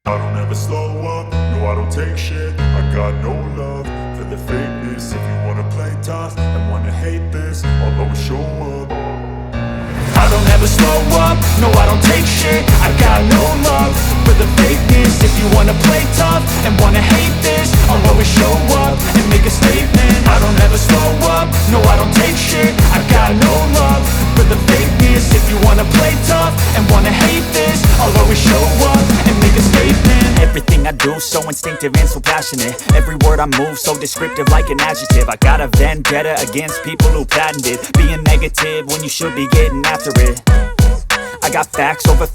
I don't ever slow up, no I don't take shit. I got no love for the fakeness. If you wanna play tough and wanna hate this, I'll always show up. I don't ever slow up, no I don't take shit. I got no love for the fakeness. If you wanna play tough and wanna hate this, I'll always show up and make a statement. I don't ever slow up, no I don't take shit. I got no love for the fakeness. If you wanna play tough and wanna hate this, I'll always show up and make a statement. Everything I do so instinctive and so passionate. Every word I move so descriptive like an adjective. I got a vendetta against people who patented being negative when you should be getting after it. I got facts over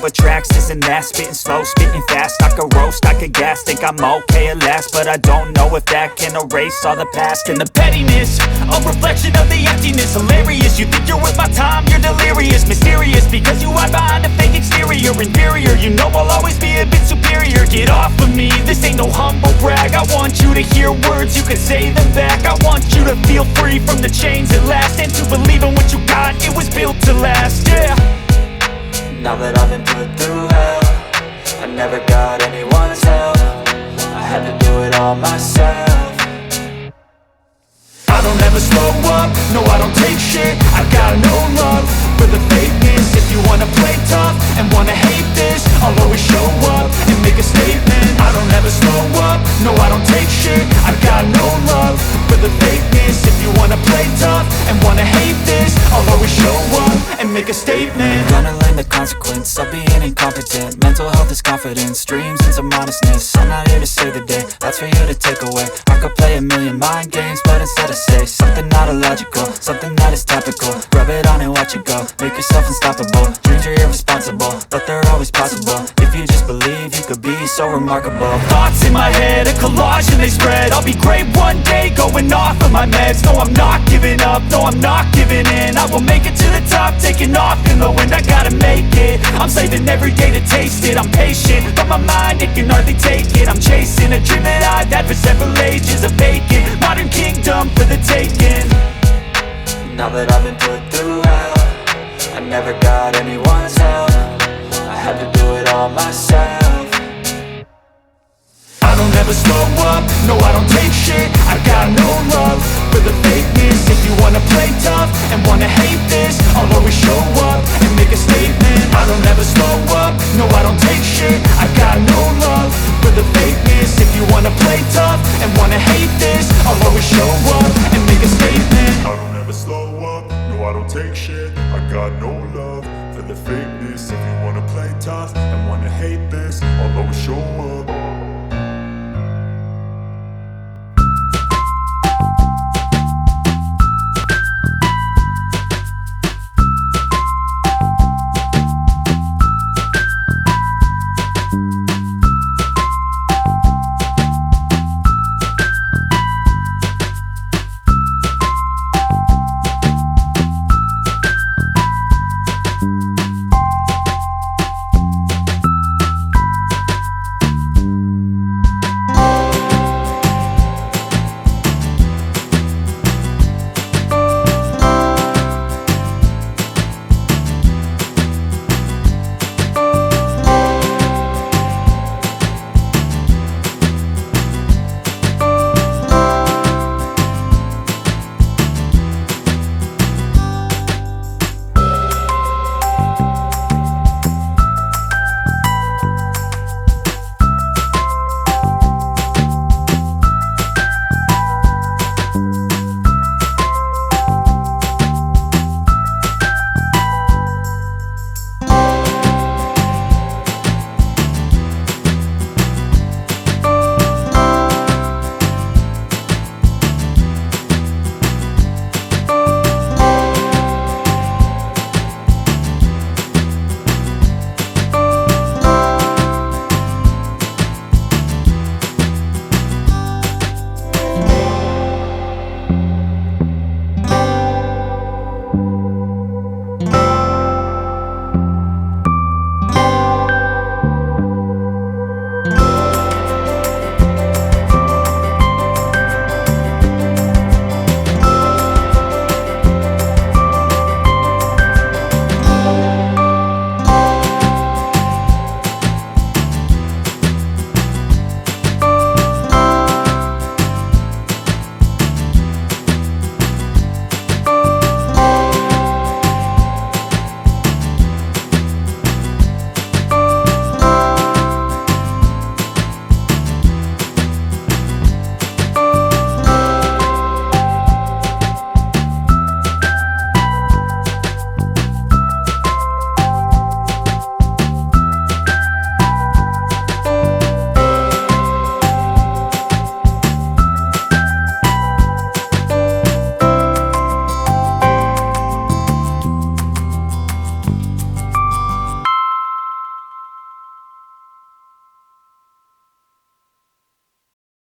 tracks, this and that. Spitting slow, spitting fast, I could roast, I could gas. Think I'm okay at last, but I don't know if that can erase all the past. And the pettiness, a reflection of the emptiness. Hilarious, you think you're worth my time, you're delirious. Mysterious, because you hide behind a fake exterior. Inferior, you know I'll always be a bit superior. Get off of me, this ain't no humble brag. I want you to hear words, you can say them back. I want you to feel free from the chains at last, and to believe in what you got, it was built to last, yeah. Now that I've been put through hell, I never got anyone's help. I had to do it all myself. I don't ever slow up, no I don't take shit. I got no love for the fakeness. If you wanna play tough and wanna hate this, I'll always show up and make a statement. I don't ever slow up, no I don't take shit. I got no love for the fakeness. If you wanna play tough and wanna hate this, I'll always show up and make a statement. Gonna learn the consequence of being incompetent. Mental health is confidence, dreams and some honestness. I'm not here to save the day, that's for you to take away. I could play a million mind games, but instead I say something not illogical, something that is topical. Rub it on and watch it go, make yourself unstoppable. Dreams are irresponsible, but they're always possible. If you just believe, you could be so remarkable. Thoughts in my head, a collage and they spread. I'll be great one day, going off of my meds. No, I'm not giving up, no, I'm not giving in. I will make it to the top, taking off in the wind. I gotta make it, I'm saving every day to taste it. I'm patient, but my mind, it can hardly take it. I'm chasing a dream that I've had for several ages. A vacant, modern kingdom for the taking. Now that I've been put through hell, I never got anyone's help. I had to do it all myself. I don't ever slow up, no I don't take shit. I got no love for the fakeness. If you wanna play tough and wanna hate this, I'll always show up and make a statement. I don't ever slow up, no I don't take shit. I got no love for the fakeness.